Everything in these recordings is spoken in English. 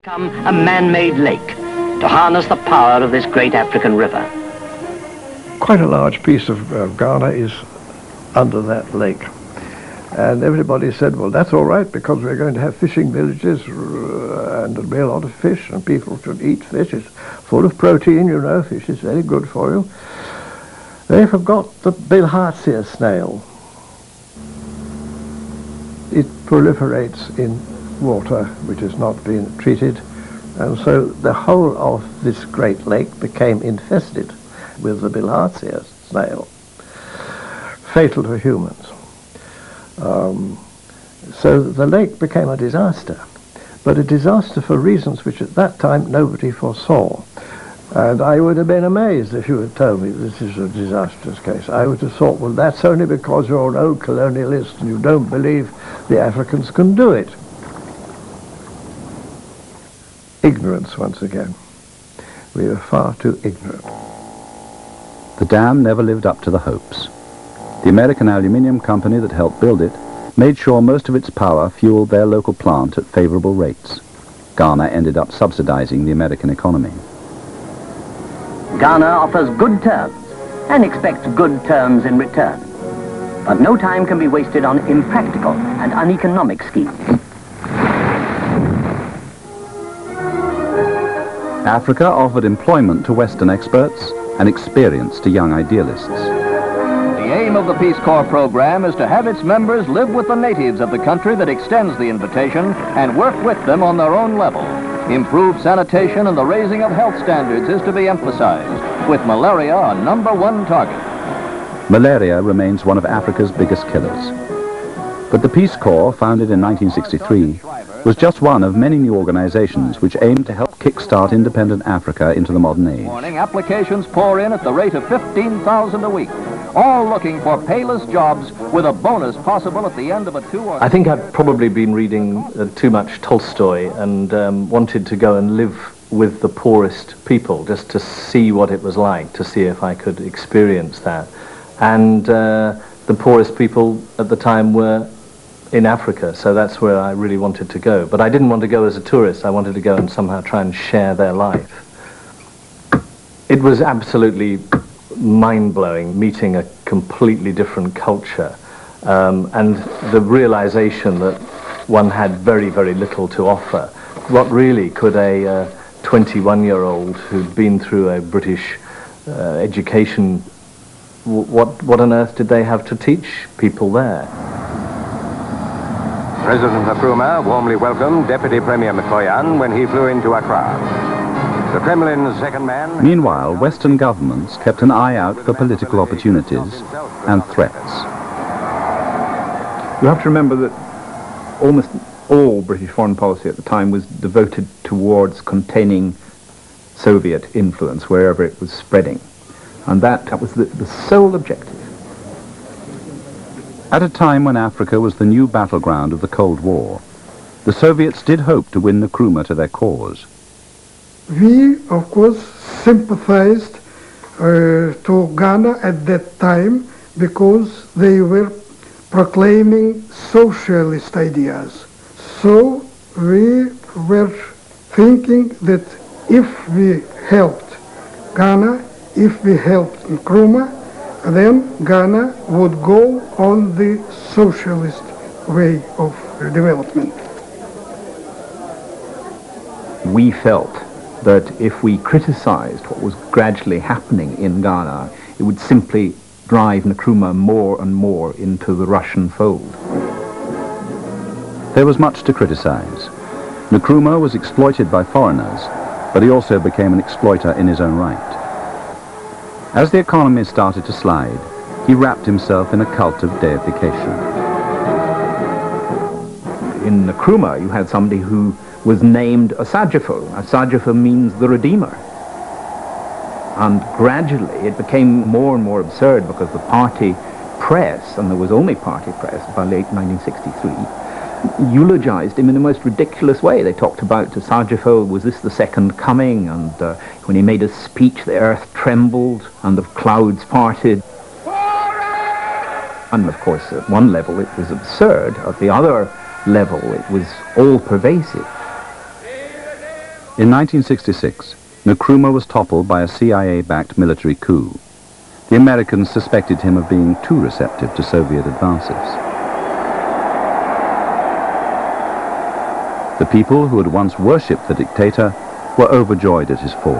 Become a man-made lake to harness the power of this great African river. Quite a large piece of Ghana is under that lake. And everybody said, well, that's all right, because we're going to have fishing villages and there'll be a lot of fish, and people should eat fish. It's full of protein, you know, fish is very good for you. They forgot the bilharzia snail. It proliferates in water which has not been treated, and so the whole of this great lake became infested with the bilharzia snail, fatal to humans. So the lake became a disaster, but a disaster for reasons which at that time nobody foresaw. And I would have been amazed if you had told me this is a disastrous case. I would have thought, well, that's only because you're an old colonialist and you don't believe the Africans can do it. Ignorance once again. We were far too ignorant. The dam never lived up to the hopes. The American aluminium company that helped build it made sure most of its power fueled their local plant at favorable rates. Ghana ended up subsidizing the American economy. Ghana offers good terms and expects good terms in return. But no time can be wasted on impractical and uneconomic schemes. Africa offered employment to Western experts and experience to young idealists. The aim of the Peace Corps program is to have its members live with the natives of the country that extends the invitation and work with them on their own level. Improved sanitation and the raising of health standards is to be emphasized, with malaria a #1 target. Malaria remains one of Africa's biggest killers. But the Peace Corps, founded in 1963, was just one of many new organizations which aimed to help kickstart independent Africa into the modern age. Morning, applications pour in at the rate of 15,000 a week, all looking for payless jobs with a bonus possible at the end of a 2 or... I think I'd probably been reading too much Tolstoy and wanted to go and live with the poorest people, just to see what it was like, to see if I could experience that. And the poorest people at the time were in Africa, so that's where I really wanted to go. But I didn't want to go as a tourist. I wanted to go and somehow try and share their life. It was absolutely mind-blowing, meeting a completely different culture, and the realization that one had very, very little to offer. What really could a 21-year-old who'd been through a British education, what on earth did they have to teach people there? President Nkrumah warmly welcomed Deputy Premier Mkoyan when he flew into Accra. The Kremlin's second man... Meanwhile, Western governments kept an eye out for political opportunities and threats. You have to remember that almost all British foreign policy at the time was devoted towards containing Soviet influence wherever it was spreading. And that was the sole objective. At a time when Africa was the new battleground of the Cold War, the Soviets did hope to win Nkrumah to their cause. We, of course, sympathized to Ghana at that time because they were proclaiming socialist ideas. So we were thinking that if we helped Ghana, if we helped Nkrumah, then Ghana would go on the socialist way of development. We felt that if we criticized what was gradually happening in Ghana, it would simply drive Nkrumah more and more into the Russian fold. There was much to criticize. Nkrumah was exploited by foreigners, but he also became an exploiter in his own right. As the economy started to slide, he wrapped himself in a cult of deification. In Nkrumah, you had somebody who was named Asajifo. Asajifo means the Redeemer. And gradually it became more and more absurd because the party press, and there was only party press by late 1963, eulogized him in the most ridiculous way. They talked about Asajifo, was this the second coming? And when he made a speech, the earth trembled and the clouds parted. And of course, at one level it was absurd. At the other level, it was all-pervasive. In 1966, Nkrumah was toppled by a CIA-backed military coup. The Americans suspected him of being too receptive to Soviet advances. The people who had once worshipped the dictator were overjoyed at his fall.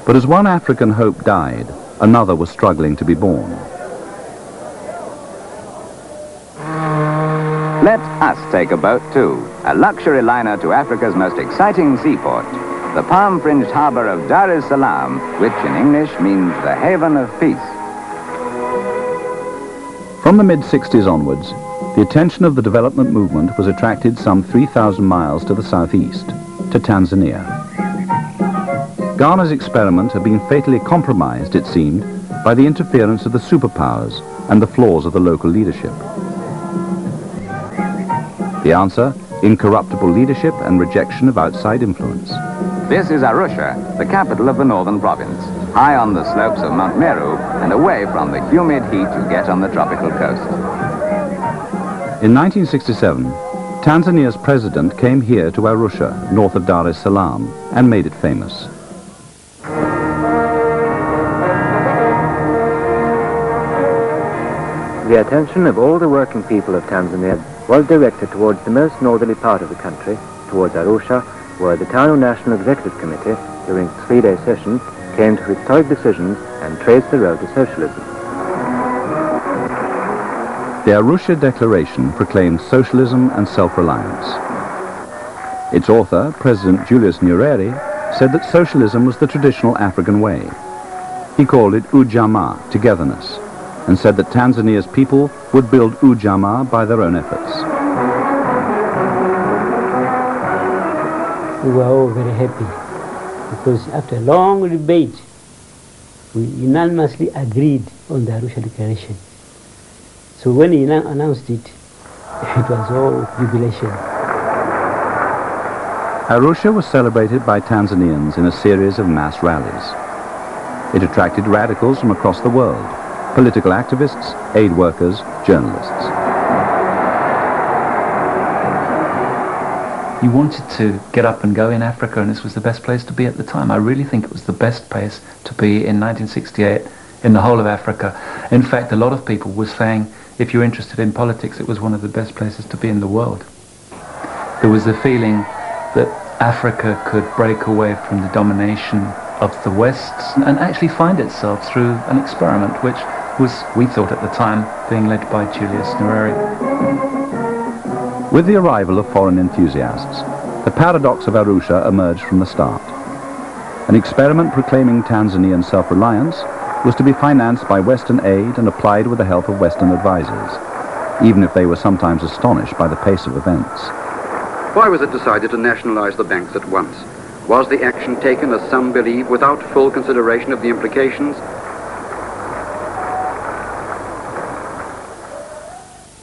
But as one African hope died, another was struggling to be born. Let us take a boat too, a luxury liner to Africa's most exciting seaport, the palm-fringed harbor of Dar es Salaam, which in English means the haven of peace. From the mid-60s onwards, the attention of the development movement was attracted some 3,000 miles to the southeast, to Tanzania. Ghana's experiment had been fatally compromised, it seemed, by the interference of the superpowers and the flaws of the local leadership. The answer, incorruptible leadership and rejection of outside influence. This is Arusha, the capital of the northern province, high on the slopes of Mount Meru and away from the humid heat you get on the tropical coast. In 1967, Tanzania's president came here to Arusha, north of Dar es Salaam, and made it famous. The attention of all the working people of Tanzania was directed towards the most northerly part of the country, towards Arusha, where the Town National Executive Committee, during its 3-day session, came to historic decisions and traced the road to socialism. The Arusha Declaration proclaimed socialism and self-reliance. Its author, President Julius Nyerere, said that socialism was the traditional African way. He called it ujamaa, togetherness, and said that Tanzania's people would build ujamaa by their own efforts. We were all very happy because after a long debate, we unanimously agreed on the Arusha Declaration. So when he announced it, it was all jubilation. Arusha was celebrated by Tanzanians in a series of mass rallies. It attracted radicals from across the world, political activists, aid workers, journalists. You wanted to get up and go in Africa, and this was the best place to be at the time. I really think it was the best place to be in 1968 in the whole of Africa. In fact, a lot of people were saying, if you're interested in politics, it was one of the best places to be in the world. There was a feeling that Africa could break away from the domination of the West and actually find itself through an experiment which was, we thought at the time, being led by Julius Nyerere. With the arrival of foreign enthusiasts, the paradox of Arusha emerged from the start. An experiment proclaiming Tanzanian self-reliance was to be financed by Western aid and applied with the help of Western advisors, even if they were sometimes astonished by the pace of events. Why was it decided to nationalize the banks at once? Was the action taken, as some believe, without full consideration of the implications?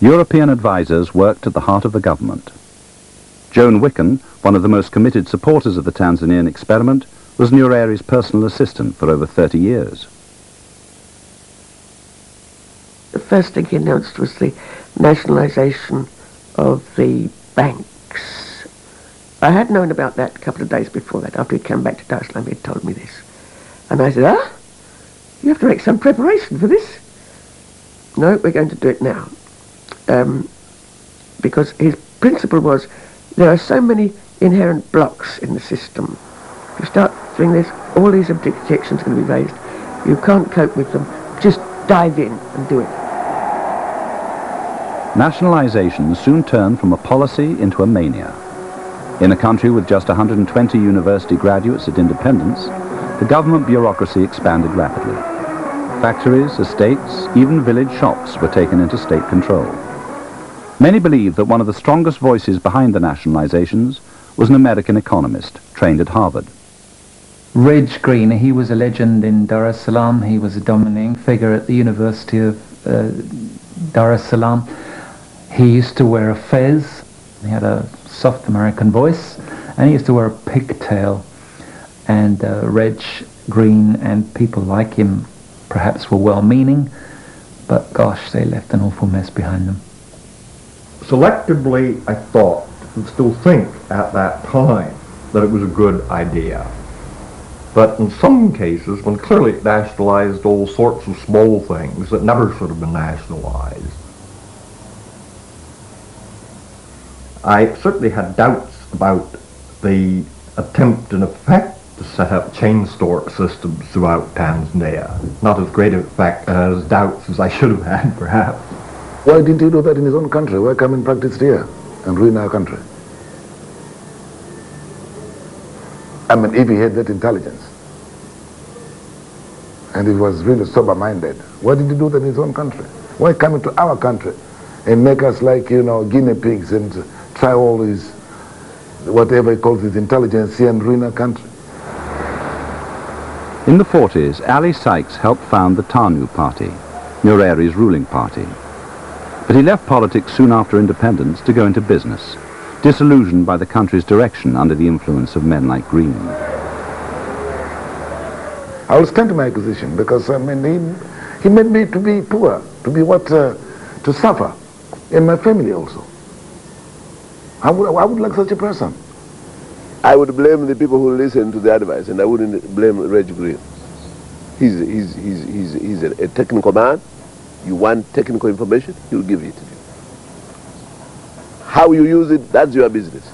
European advisors worked at the heart of the government. Joan Wicken, one of the most committed supporters of the Tanzanian experiment, was Nyerere's personal assistant for over 30 years. The first thing he announced was the nationalisation of the banks. I had known about that a couple of days before that. After he came back to Dar es Salaam, he had told me this. And I said, you have to make some preparation for this. No, we're going to do it now. Because his principle was, there are so many inherent blocks in the system. If you start doing this, all these objections are going to be raised. You can't cope with them. Just dive in and do it. Nationalisation soon turned from a policy into a mania. In a country with just 120 university graduates at independence, the government bureaucracy expanded rapidly. Factories, estates, even village shops were taken into state control. Many believe that one of the strongest voices behind the nationalizations was an American economist trained at Harvard. Reg Green, he was a legend in Dar es Salaam. He was a dominating figure at the University of Dar es Salaam. He used to wear a fez. He had a soft American voice, and he used to wear a pigtail. And Reg Green and people like him perhaps were well-meaning, but gosh, they left an awful mess behind them. selectively, I thought, and still think at that time, that it was a good idea. But in some cases, when clearly it nationalized all sorts of small things that never should have been nationalized, I certainly had doubts about the attempt in effect to set up chain store systems throughout Tanzania. Not as great as doubts as I should have had, perhaps. Why didn't he do that in his own country? Why come and practice here and ruin our country? I mean, if he had that intelligence, and he was really sober-minded, why did he do that in his own country? Why come into our country and make us like, you know, guinea pigs and try all his, whatever he calls his intelligence here and ruin our country? In the 40s, Ali Sykes helped found the TANU party, Nyereri's ruling party. But he left politics soon after independence to go into business, disillusioned by the country's direction under the influence of men like Green. I will stand to my position because, I mean, he made me to be poor, to be to suffer, and my family also. I would like such a person. I would blame the people who listen to the advice, and I wouldn't blame Reg Green. He's a technical man. You want technical information, he'll give it to you. How you use it, that's your business.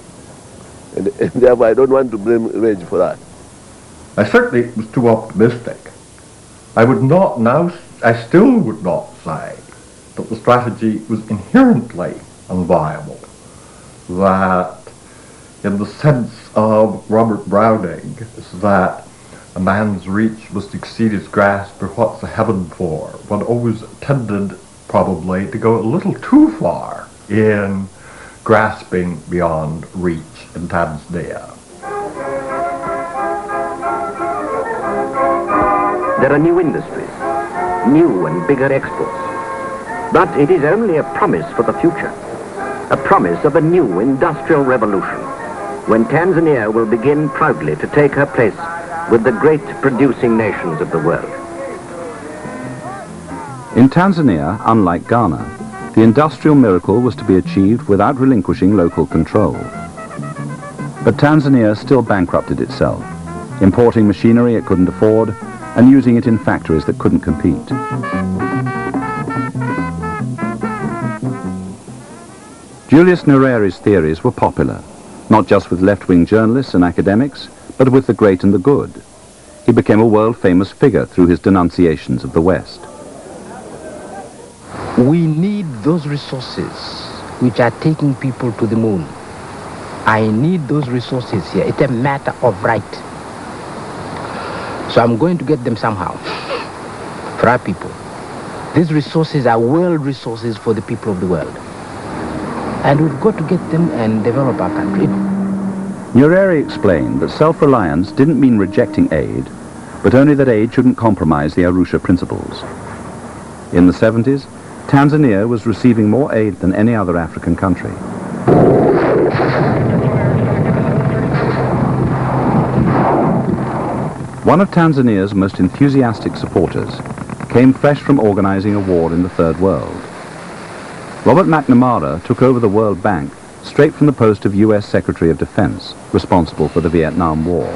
And therefore, I don't want to blame Reg for that. I certainly was too optimistic. I still would not say that the strategy was inherently unviable. That, in the sense of Robert Browning, is that a man's reach must exceed his grasp, or what's the heaven for? One always tended, probably, to go a little too far in grasping beyond reach in Tanzania. There are new industries, new and bigger exports. But it is only a promise for the future, a promise of a new industrial revolution, when Tanzania will begin proudly to take her place with the great producing nations of the world. In Tanzania, unlike Ghana, the industrial miracle was to be achieved without relinquishing local control. But Tanzania still bankrupted itself, importing machinery it couldn't afford and using it in factories that couldn't compete. Julius Nyereri's theories were popular, not just with left-wing journalists and academics, but with the great and the good. He became a world-famous figure through his denunciations of the West. We need those resources which are taking people to the moon. I need those resources here. It's a matter of right. So I'm going to get them somehow for our people. These resources are world resources for the people of the world. And we've got to get them and develop our country. Nyerere explained that self-reliance didn't mean rejecting aid, but only that aid shouldn't compromise the Arusha principles. In the 70s, Tanzania was receiving more aid than any other African country. One of Tanzania's most enthusiastic supporters came fresh from organizing a war in the Third World. Robert McNamara took over the World Bank straight from the post of U.S. Secretary of Defense, responsible for the Vietnam War.